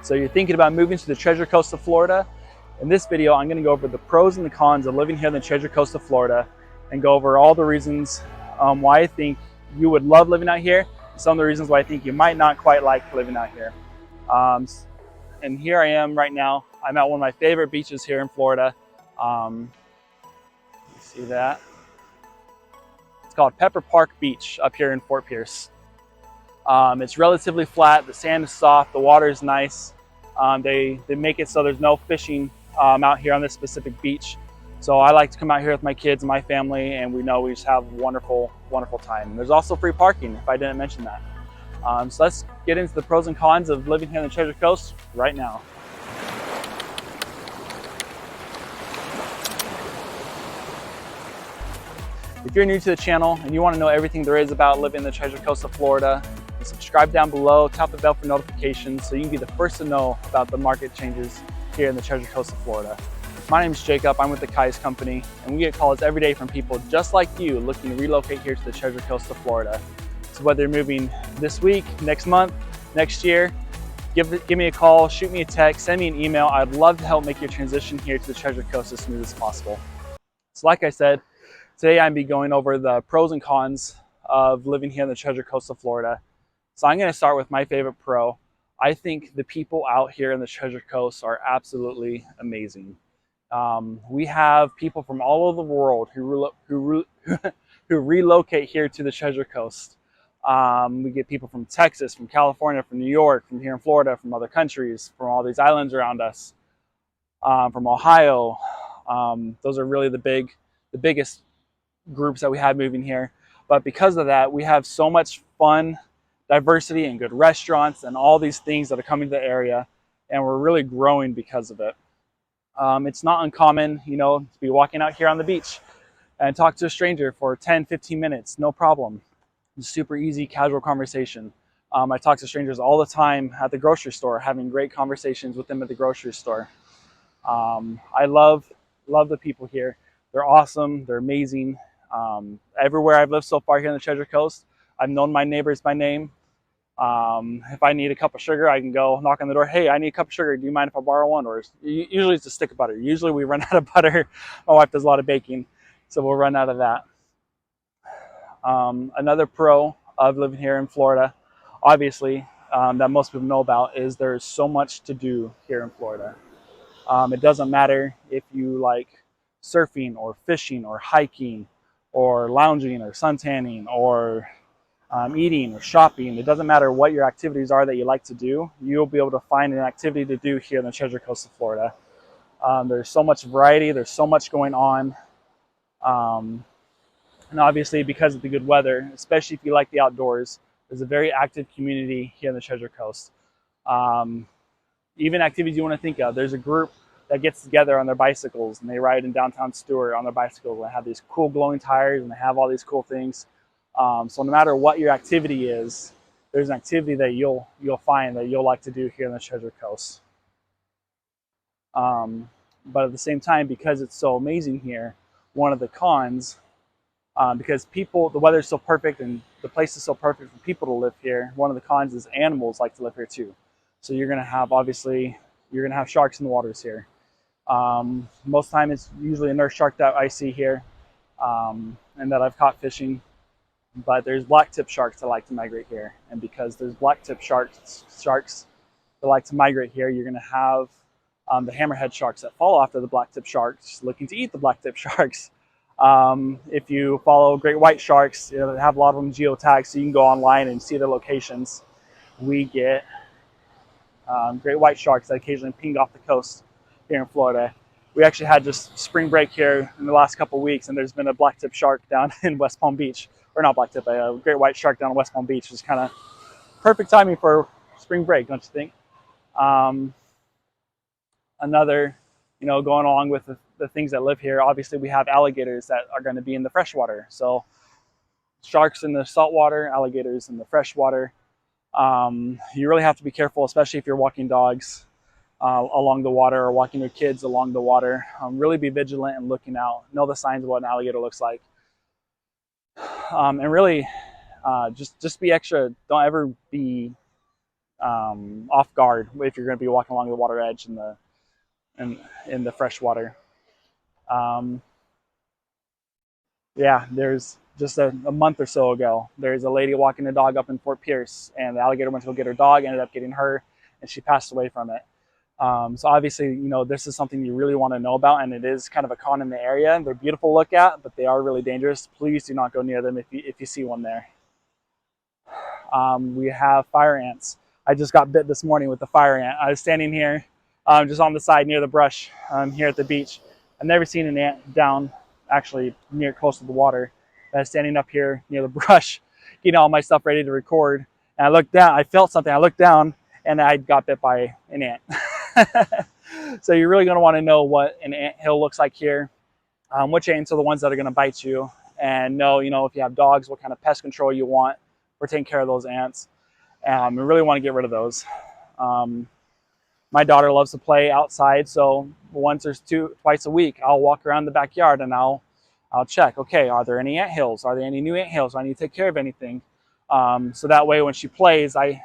So you're thinking about moving to the Treasure Coast of Florida. In this video, I'm going to go over the pros and the cons of living here in the Treasure Coast of Florida and go over all the reasons why I think you would love living out here, and some of the reasons why I think you might not quite like living out here. And here I am right now. I'm at one of my favorite beaches here in Florida. You see that? It's called Pepper Park Beach up here in Fort Pierce. It's relatively flat, the sand is soft, the water is nice. They make it so there's no fishing out here on this specific beach. So I like to come out here with my kids and my family, and we know we just have a wonderful, wonderful time. There's also free parking, if I didn't mention that. So let's get into the pros and cons of living here on the Treasure Coast right now. If you're new to the channel and you want to know everything there is about living in the Treasure Coast of Florida, subscribe down below, tap the bell for notifications so you can be the first to know about the market changes here in the Treasure Coast of Florida. My name is Jacob, I'm with the Kai's Company, and we get calls every day from people just like you looking to relocate here to the Treasure Coast of Florida. So whether you're moving this week, next month, next year, give me a call, shoot me a text, send me an email. I'd love to help make your transition here to the Treasure Coast as smooth as possible. So like I said, today I'm be going over the pros and cons of living here in the Treasure Coast of Florida. So I'm going to start with my favorite pro. I think the people out here in the Treasure Coast are absolutely amazing. We have people from all over the world who relocate here to the Treasure Coast. We get people from Texas, from California, from New York, from here in Florida, from other countries, from all these islands around us, from Ohio. Those are really the biggest groups that we have moving here. But because of that, we have so much fun, diversity, and good restaurants and all these things that are coming to the area, and we're really growing because of it. It's not uncommon, to be walking out here on the beach and talk to a stranger for 10-15 minutes, no problem. It's super easy, casual conversation. I talk to strangers all the time at the grocery store, having great conversations with them at the grocery store. I love the people here. They're awesome, they're amazing. Everywhere I've lived so far here in the Treasure Coast, I've known my neighbors by name. If I need a cup of sugar, I can go knock on the door. Hey, I need a cup of sugar. Do you mind if I borrow one? Or usually it's a stick of butter. Usually we run out of butter. My wife does a lot of baking, so we'll run out of that. Another pro of living here in Florida, obviously, that most people know about, is there's so much to do here in Florida. It doesn't matter if you like surfing or fishing or hiking or lounging or suntanning or eating or shopping. It doesn't matter what your activities are that you like to do, you'll be able to find an activity to do here in the Treasure Coast of Florida. There's so much variety, there's so much going on. And obviously because of the good weather, especially if you like the outdoors, there's a very active community here in the Treasure Coast. Even activities you want to think of, there's a group that gets together on their bicycles and they ride in downtown Stuart on their bicycles, and they have these cool glowing tires and they have all these cool things. So no matter what your activity is, there's an activity that you'll find that you'll like to do here in the Treasure Coast. But at the same time, because it's so amazing here, one of the cons, because the weather is so perfect and the place is so perfect for people to live here, one of the cons is animals like to live here too. So you're going to have sharks in the waters here. Most time it's usually a nurse shark that I see here, and that I've caught fishing. But there's blacktip sharks that like to migrate here, and because there's blacktip sharks that like to migrate here, you're going to have the hammerhead sharks that follow after the blacktip sharks, looking to eat the blacktip sharks. If you follow great white sharks, they have a lot of them geotagged, so you can go online and see their locations. We get great white sharks that occasionally ping off the coast here in Florida. We actually had just spring break here in the last couple of weeks, and there's been a blacktip shark down in West Palm Beach. Or not blacktip, a great white shark down in West Palm Beach. Which is kind of perfect timing for spring break, don't you think? Another, going along with the things that live here, obviously we have alligators that are going to be in the freshwater. So sharks in the saltwater, alligators in the freshwater. You really have to be careful, especially if you're walking dogs along the water or walking your kids along the water. Really be vigilant and looking out. Know the signs of what an alligator looks like. And really just be extra. Don't ever be off guard if you're going to be walking along the water edge in the fresh water. Um, yeah, there's just a month or so ago, there's a lady walking a dog up in Fort Pierce, and the alligator went to go get her dog, ended up getting her, and she passed away from it. So obviously, this is something you really want to know about, and it is kind of a con in the area. They're beautiful to look at, but they are really dangerous. Please do not go near them if you see one there. We have fire ants. I just got bit this morning with the fire ant. I was standing here just on the side near the brush here at the beach. I've never seen an ant down actually near close to the water. I was standing up here near the brush, getting all my stuff ready to record. And I looked down, I felt something. I looked down and I got bit by an ant. So you're really going to want to know what an ant hill looks like here, which ants are the ones that are going to bite you, and know, if you have dogs, what kind of pest control you want. We're taking care of those ants. We really want to get rid of those. My daughter loves to play outside, so once or twice a week, I'll walk around the backyard and I'll check. Okay, are there any ant hills? Are there any new ant hills? Do I need to take care of anything? So that way, when she plays, I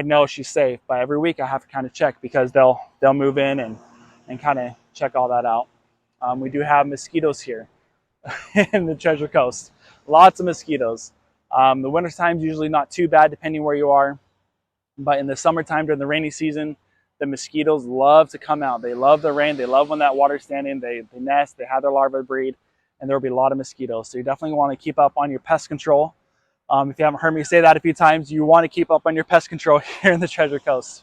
know she's safe. But every week, I have to kind of check because they'll move in and kind of check all that out. We do have mosquitoes here in the Treasure Coast. Lots of mosquitoes. The wintertime is usually not too bad depending where you are. But in the summertime during the rainy season, the mosquitoes love to come out. They love the rain. They love when that water's standing. They nest. They have their larvae breed. And there will be a lot of mosquitoes. So you definitely want to keep up on your pest control. If you haven't heard me say that a few times, you want to keep up on your pest control here in the Treasure Coast.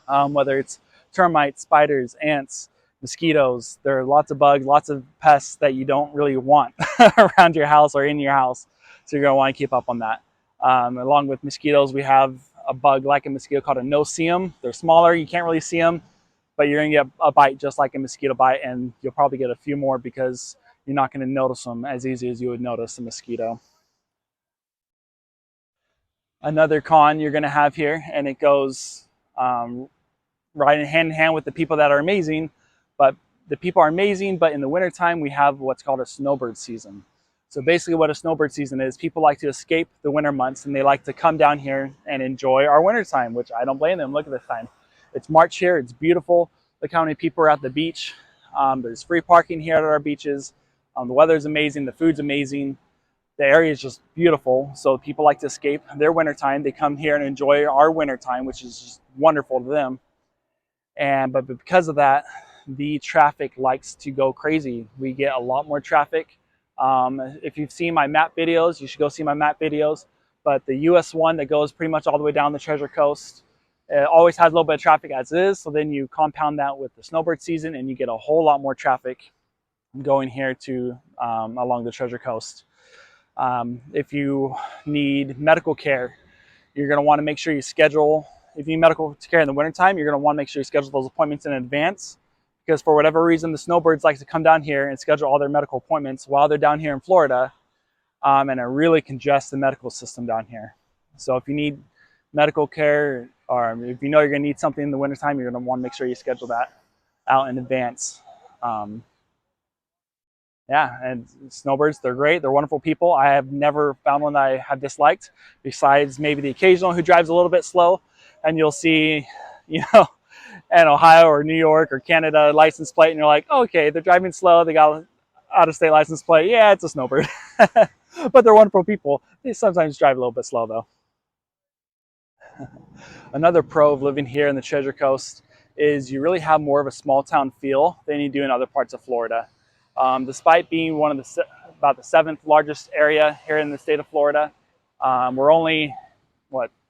Whether it's termites, spiders, ants, mosquitoes. There are lots of bugs, lots of pests that you don't really want around your house or in your house. So you're going to want to keep up on that. Along with mosquitoes, we have a bug like a mosquito called a no-see-um. They're smaller, you can't really see them, but you're going to get a bite just like a mosquito bite, and you'll probably get a few more because you're not going to notice them as easy as you would notice a mosquito. Another con you're going to have here, and it goes right hand in hand with the people that are amazing, but the people are amazing, but in the wintertime, we have what's called a snowbird season. So basically what a snowbird season is, people like to escape the winter months and they like to come down here and enjoy our wintertime, which I don't blame them. Look at this time. It's March here, it's beautiful. Look how many people are at the beach. There's free parking here at our beaches. The weather's amazing, the food's amazing. The area is just beautiful. So people like to escape their wintertime. They come here and enjoy our wintertime, which is just wonderful to them. But because of that, the traffic likes to go crazy. We get a lot more traffic. If you've seen my map videos, you should go see my map videos. But the US one that goes pretty much all the way down the Treasure Coast, it always has a little bit of traffic as is. So then you compound that with the snowbird season and you get a whole lot more traffic going here to along the Treasure Coast. If you need medical care, you're going to want to make sure you schedule. If you need medical care in the wintertime, you're going to want to make sure you schedule those appointments in advance, because for whatever reason, the snowbirds like to come down here and schedule all their medical appointments while they're down here in Florida, and it really congests the medical system down here. So if you need medical care, or if you know you're going to need something in the wintertime, you're going to want to make sure you schedule that out in advance. Yeah, and snowbirds, they're great. They're wonderful people. I have never found one that I have disliked, besides maybe the occasional who drives a little bit slow. And you'll see, in Ohio or New York or Canada license plate, and you're like, okay, they're driving slow. They got out-of-state license plate. Yeah, it's a snowbird. But they're wonderful people. They sometimes drive a little bit slow, though. Another pro of living here in the Treasure Coast is you really have more of a small town feel than you do in other parts of Florida. Despite being one of about the 7th largest area here in the state of Florida, we're only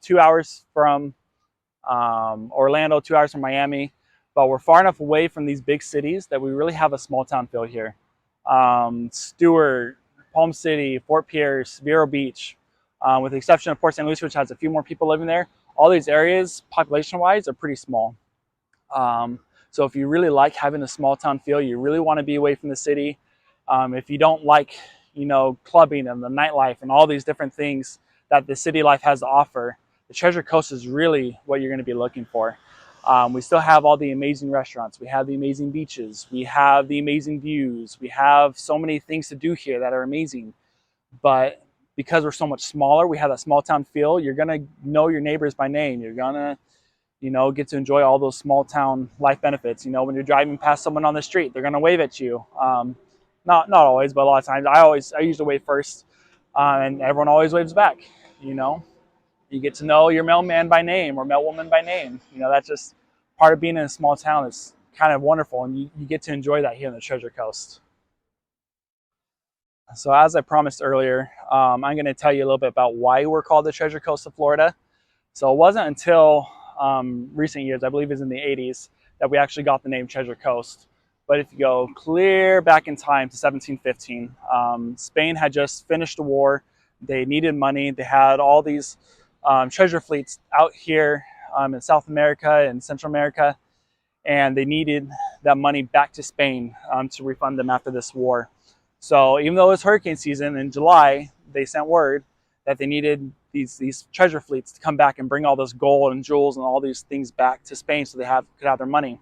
2 hours from Orlando, 2 hours from Miami, but we're far enough away from these big cities that we really have a small town feel here. Stuart, Palm City, Fort Pierce, Vero Beach, with the exception of Port St. Lucie, which has a few more people living there, all these areas population-wise are pretty small. So if you really like having a small town feel, you really want to be away from the city. If you don't like, clubbing and the nightlife and all these different things that the city life has to offer, the Treasure Coast is really what you're going to be looking for. We still have all the amazing restaurants. We have the amazing beaches. We have the amazing views. We have so many things to do here that are amazing. But because we're so much smaller, we have that small town feel. You're going to know your neighbors by name. You're going to You know, get to enjoy all those small town life benefits. You know, when you're driving past someone on the street, they're gonna wave at you. Not always, but a lot of times. I usually wave first, and everyone always waves back. You know, you get to know your mailman by name or mailwoman by name. You know, that's just part of being in a small town. It's kind of wonderful, and you get to enjoy that here in the Treasure Coast. So as I promised earlier, I'm going to tell you a little bit about why we're called the Treasure Coast of Florida. So it wasn't until recent years, I believe it was in the 80s, that we actually got the name Treasure Coast. But if you go clear back in time to 1715, Spain had just finished the war. They needed money. They had all these treasure fleets out here in South America and Central America, and they needed that money back to Spain to refund them after this war. So even though it was hurricane season in July, they sent word that they needed these treasure fleets to come back and bring all this gold and jewels and all these things back to Spain so they could have their money.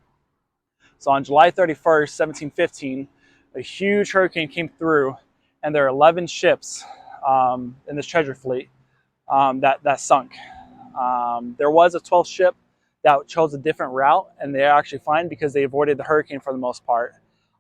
So on July 31st, 1715, a huge hurricane came through, and there are 11 ships in this treasure fleet that sunk. There was a 12th ship that chose a different route, and they're actually fine because they avoided the hurricane for the most part.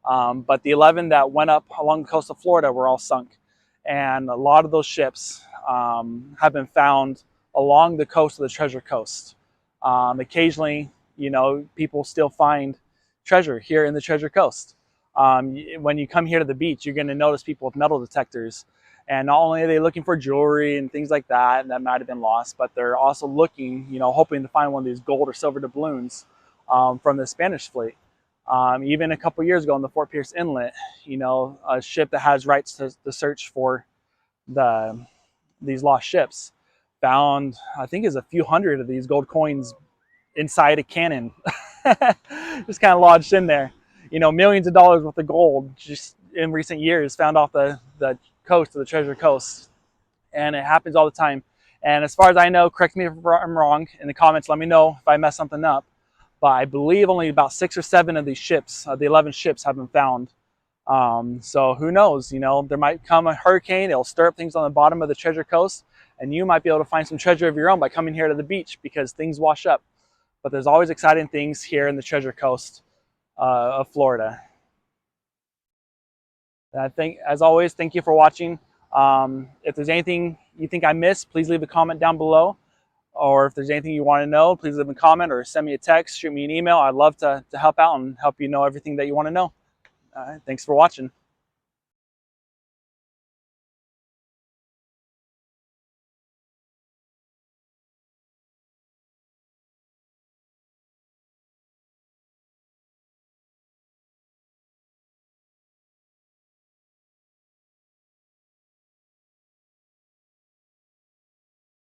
But the 11 that went up along the coast of Florida were all sunk. And a lot of those ships have been found along the coast of the Treasure Coast. Occasionally, you know, people still find treasure here in the Treasure Coast. When you come here to the beach, you're going to notice people with metal detectors. And not only are they looking for jewelry and things like that might have been lost, but they're also looking, you know, hoping to find one of these gold or silver doubloons from the Spanish fleet. Even a couple years ago in the Fort Pierce Inlet, you know, a ship that has rights to search for these lost ships found, I think, is a few hundred of these gold coins inside a cannon, just kind of lodged in there. You know, millions of dollars worth of gold just in recent years found off the coast of the Treasure Coast, and it happens all the time. And as far as I know, correct me if I'm wrong in the comments. Let me know if I mess something up. But I believe only about 6 or 7 of these ships, the 11 ships, have been found. So who knows? You know, there might come a hurricane. It'll stir up things on the bottom of the Treasure Coast, and you might be able to find some treasure of your own by coming here to the beach because things wash up. But there's always exciting things here in the Treasure Coast of Florida. And I think, as always, thank you for watching. If there's anything you think I missed, please leave a comment down below. Or if there's anything you want to know, please leave a comment or send me a text, shoot me an email. I'd love to help out and help you know everything that you want to know. All right, thanks for watching.